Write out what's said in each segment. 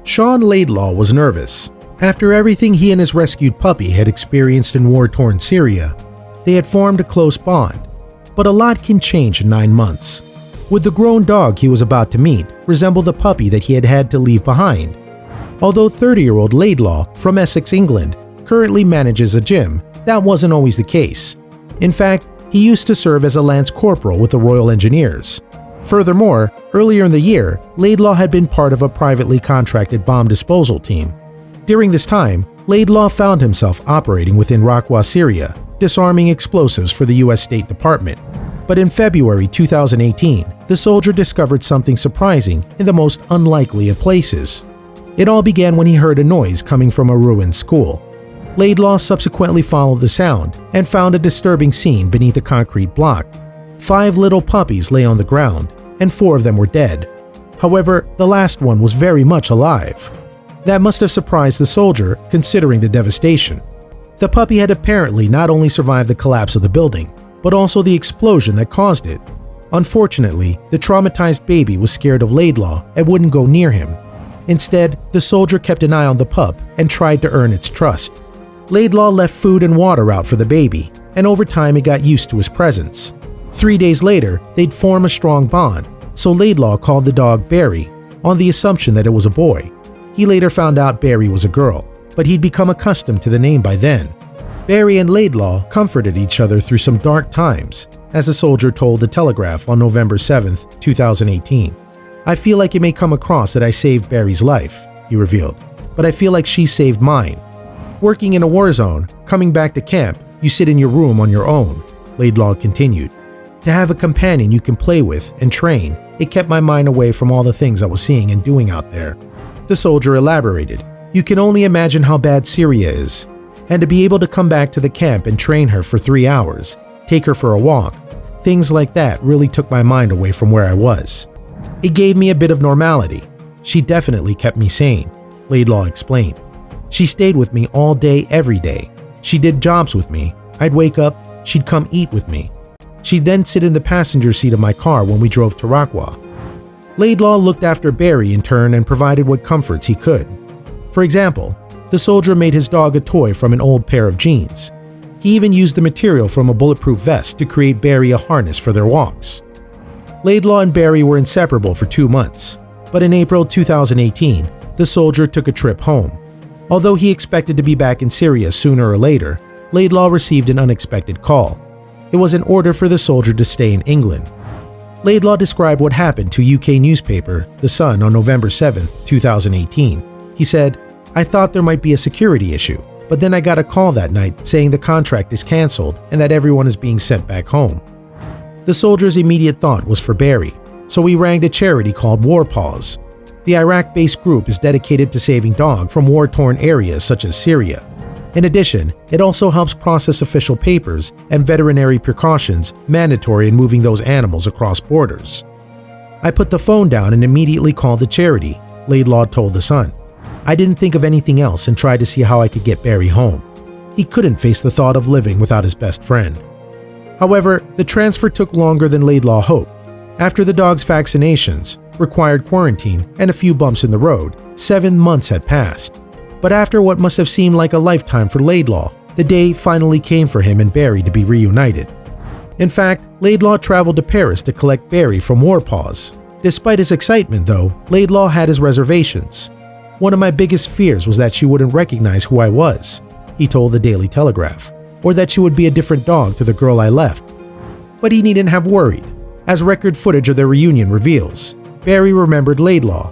Sean Laidlaw was nervous. After everything he and his rescued puppy had experienced in war-torn Syria, they had formed a close bond. But a lot can change in 9 months. Would the grown dog he was about to meet resemble the puppy that he had had to leave behind? Although 30-year-old Laidlaw from Essex, England, currently manages a gym, that wasn't always the case. In fact, he used to serve as a Lance Corporal with the Royal Engineers. Furthermore, earlier in the year, Laidlaw had been part of a privately contracted bomb disposal team. During this time, Laidlaw found himself operating within Raqqa, Syria, disarming explosives for the US State Department. But in February 2018, the soldier discovered something surprising in the most unlikely of places. It all began when he heard a noise coming from a ruined school. Laidlaw subsequently followed the sound and found a disturbing scene beneath a concrete block. 5 little puppies lay on the ground, and 4 of them were dead. However, the last one was very much alive. That must have surprised the soldier, considering the devastation. The puppy had apparently not only survived the collapse of the building, but also the explosion that caused it. Unfortunately, the traumatized baby was scared of Laidlaw and wouldn't go near him. Instead, the soldier kept an eye on the pup and tried to earn its trust. Laidlaw left food and water out for the baby, and over time it got used to his presence. 3 days later, they'd form a strong bond, so Laidlaw called the dog Barrie, on the assumption that it was a boy. He later found out Barrie was a girl, but he'd become accustomed to the name by then. Barrie and Laidlaw comforted each other through some dark times, as the soldier told The Telegraph on November 7, 2018. "I feel like it may come across that I saved Barrie's life," he revealed, "but I feel like she saved mine. Working in a war zone, coming back to camp, you sit in your room on your own," Laidlaw continued. "To have a companion you can play with and train, it kept my mind away from all the things I was seeing and doing out there." The soldier elaborated, "You can only imagine how bad Syria is. And to be able to come back to the camp and train her for 3 hours, take her for a walk, things like that really took my mind away from where I was. It gave me a bit of normality. She definitely kept me sane," Laidlaw explained. "She stayed with me all day, every day. She did jobs with me. I'd wake up, she'd come eat with me. She'd then sit in the passenger seat of my car when we drove to Raqqa." Laidlaw looked after Barrie in turn and provided what comforts he could. For example, the soldier made his dog a toy from an old pair of jeans. He even used the material from a bulletproof vest to create Barrie a harness for their walks. Laidlaw and Barrie were inseparable for 2 months, but in April 2018, the soldier took a trip home. Although he expected to be back in Syria sooner or later, Laidlaw received an unexpected call. It was an order for the soldier to stay in England. Laidlaw described what happened to UK newspaper The Sun on November 7, 2018. He said, "I thought there might be a security issue, but then I got a call that night saying the contract is cancelled and that everyone is being sent back home." The soldier's immediate thought was for Barrie, so he rang a charity called War Paws. The Iraq-based group is dedicated to saving dogs from war-torn areas such as Syria. In addition, it also helps process official papers and veterinary precautions mandatory in moving those animals across borders. "I put the phone down and immediately called the charity," Laidlaw told The Sun. "I didn't think of anything else and tried to see how I could get Barrie home." He couldn't face the thought of living without his best friend. However, the transfer took longer than Laidlaw hoped. After the dog's vaccinations, required quarantine, and a few bumps in the road, 7 months had passed. But after what must have seemed like a lifetime for Laidlaw, the day finally came for him and Barrie to be reunited. In fact, Laidlaw traveled to Paris to collect Barrie from War Paws. Despite his excitement though, Laidlaw had his reservations. "One of my biggest fears was that she wouldn't recognize who I was," he told the Daily Telegraph, "or that she would be a different dog to the girl I left." But he needn't have worried. As record footage of their reunion reveals, Barrie remembered Laidlaw.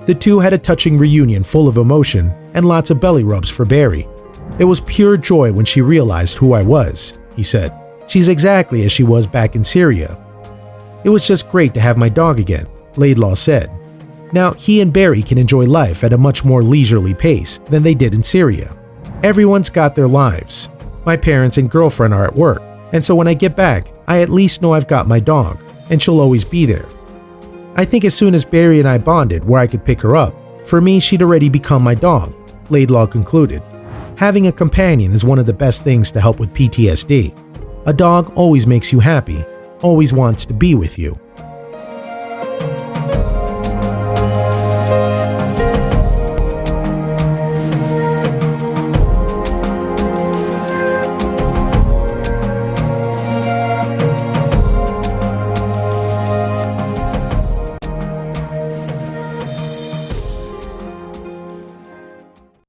The two had a touching reunion full of emotion and lots of belly rubs for Barrie. "It was pure joy when she realized who I was," he said. "She's exactly as she was back in Syria. It was just great to have my dog again," Laidlaw said. Now, he and Barrie can enjoy life at a much more leisurely pace than they did in Syria. "Everyone's got their lives. My parents and girlfriend are at work, and so when I get back, I at least know I've got my dog, and she'll always be there. I think as soon as Barrie and I bonded where I could pick her up, for me she'd already become my dog," Laidlaw concluded. "Having a companion is one of the best things to help with PTSD. A dog always makes you happy, always wants to be with you."